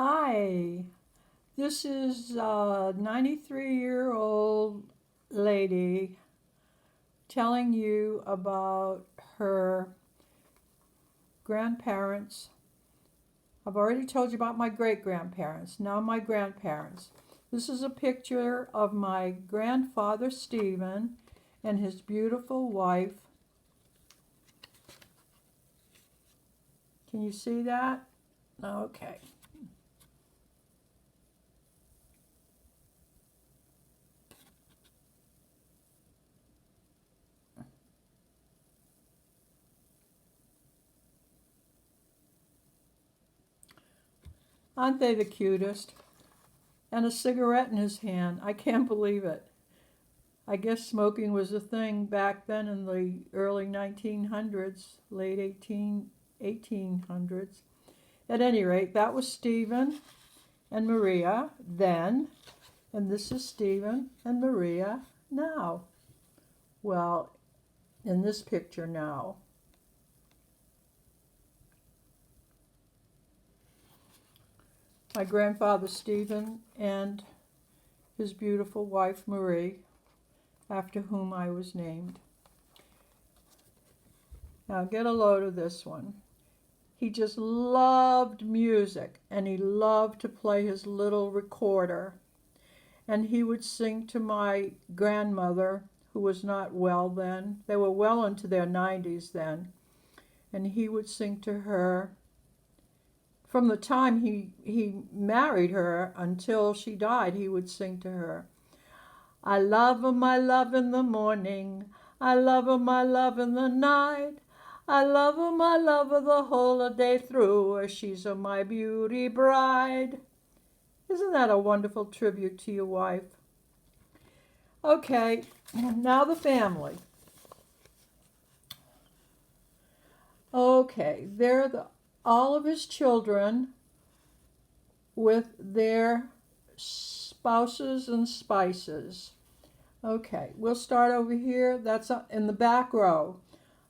Hi, this is a 93-year-old lady telling you about her grandparents. I've already told you about my great-grandparents, now my grandparents. This is a picture of my grandfather Stephen and his beautiful wife. Can you see that? Okay. Aren't they the cutest? And a cigarette in his hand. I can't believe it. I guess smoking was a thing back then in the early 1900s, late 1800s. At any rate, that was Stephen and Maria then, and this is Stephen and Maria now. Well, in this picture now. My grandfather Stephen and his beautiful wife Marie, after whom I was named. Now get a load of this one. He just loved music, and he loved to play his little recorder. And he would sing to my grandmother, who was not well then. They were well into their 90s then. And he would sing to her from the time he married her until she died. He would sing to her, I love her, my love, in the morning. I love her, my love, in the night. I love her, my lover, the whole day through. She's my beauty bride. Isn't that a wonderful tribute to your wife? Okay, now the family. Okay, all of his children with their spouses and spices. Okay, we'll start over here. That's in the back row.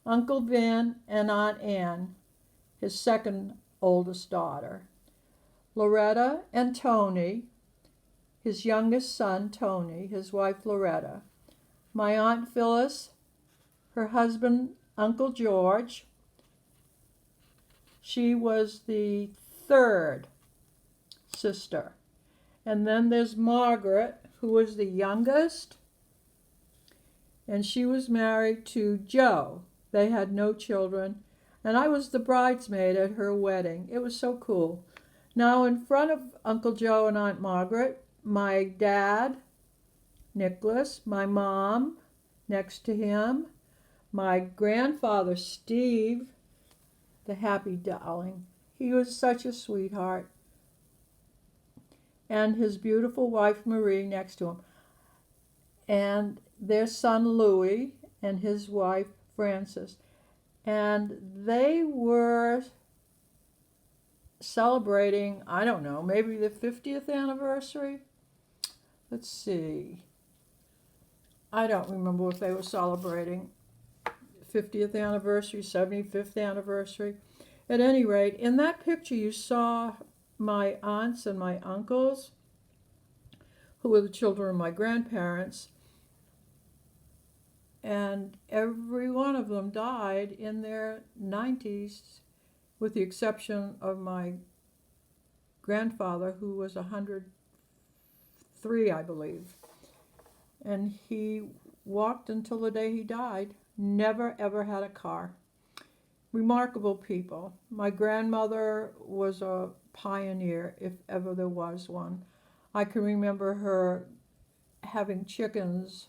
Uncle Vin and Aunt Ann, his second oldest daughter. Loretta and Tony, his youngest son Tony, his wife Loretta. My Aunt Phyllis, her husband Uncle George. She was the third sister. And then there's Margaret, who was the youngest, and she was married to Joe. They had no children, and I was the bridesmaid at her wedding. It was so cool. Now in front of Uncle Joe and Aunt Margaret, my dad, Nicholas, my mom next to him, my grandfather Steve, the happy darling. He was such a sweetheart. And his beautiful wife Marie next to him. And their son Louis and his wife Frances. And they were celebrating, I don't know, maybe the 50th anniversary? Let's see. I don't remember if they were celebrating 50th anniversary, 75th anniversary. At any rate, in that picture you saw my aunts and my uncles, who were the children of my grandparents, and every one of them died in their 90s, with the exception of my grandfather, who was 103, I believe. And he walked until the day he died, never ever had a car. Remarkable people. My grandmother was a pioneer, if ever there was one. I can remember her having chickens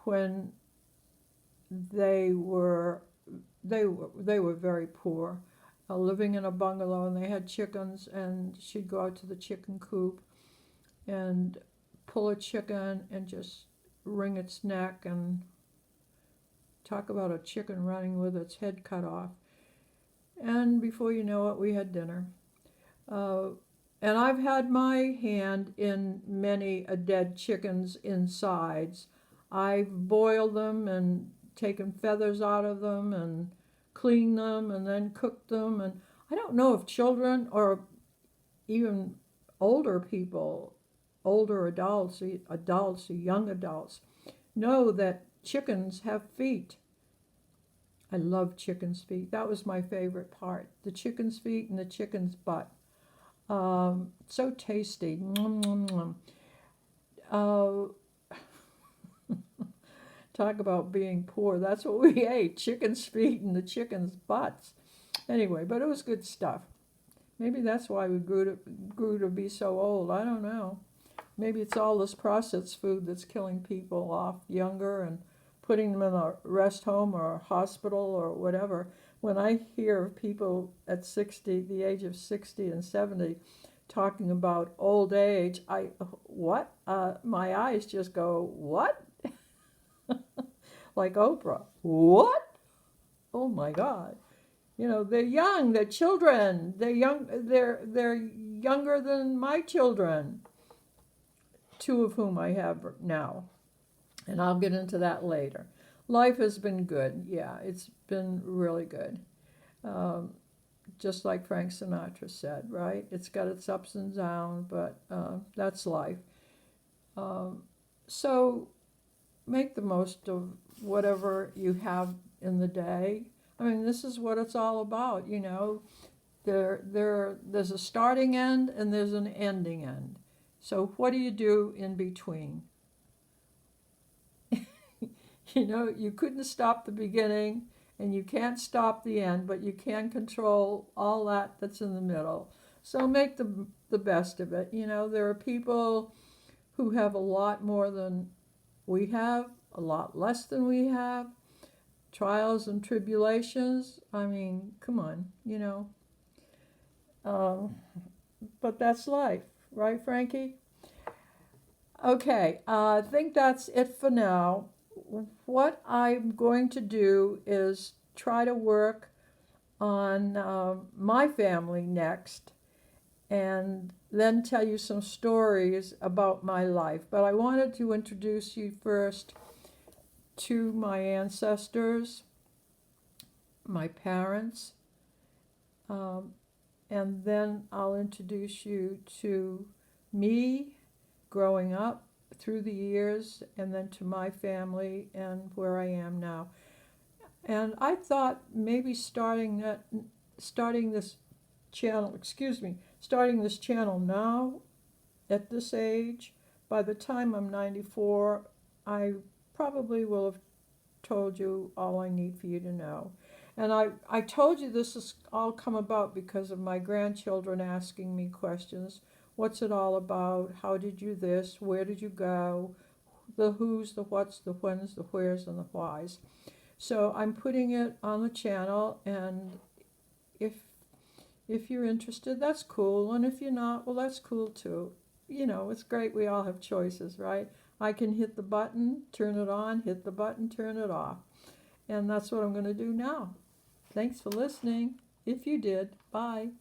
when they were very poor, living in a bungalow, and they had chickens, and she'd go out to the chicken coop and pull a chicken and just wring its neck, and talk about a chicken running with its head cut off. And before you know it, we had dinner. And I've had my hand in many a dead chicken's insides. I've boiled them and taken feathers out of them and cleaned them and then cooked them. And I don't know if children or even older people, older adults, young adults, know that chickens have feet. I love chicken's feet. That was my favorite part. The chicken's feet and the chicken's butt. So tasty. Mwah, mwah, mwah. Talk about being poor. That's what we ate. Chicken's feet and the chicken's butts. Anyway, but it was good stuff. Maybe that's why we grew to be so old. I don't know. Maybe it's all this processed food that's killing people off younger and putting them in a rest home or a hospital or whatever. When I hear of people at 60, the age of 60 and 70, talking about old age, what? My eyes just go, what? Like Oprah. What? Oh my God. You know, they're young, they're children, they're younger than my children, two of whom I have now. And I'll get into that later. Life has been good. Yeah, it's been really good. Just like Frank Sinatra said, right? It's got its ups and downs, but that's life. So make the most of whatever you have in the day. I mean, this is what it's all about, you know. There's a starting end and there's an ending end. So what do you do in between? You know, you couldn't stop the beginning and you can't stop the end, but you can control all that's in the middle. So make the best of it. You know, there are people who have a lot more than we have, a lot less than we have, trials and tribulations. I mean, come on, you know. But that's life, right, Frankie? Okay, I think that's it for now. What I'm going to do is try to work on my family next and then tell you some stories about my life. But I wanted to introduce you first to my ancestors, my parents, and then I'll introduce you to me growing up through the years, and then to my family and where I am now. And I thought maybe starting this channel now at this age, by the time I'm 94, I probably will have told you all I need for you to know. And I told you this has all come about because of my grandchildren asking me questions. What's it all about? How did you this? Where did you go? The who's, the what's, the when's, the where's, and the why's. So I'm putting it on the channel, and if you're interested, that's cool. And if you're not, well, that's cool too. You know, it's great. We all have choices, right? I can hit the button, turn it on, hit the button, turn it off. And that's what I'm going to do now. Thanks for listening. If you did, bye.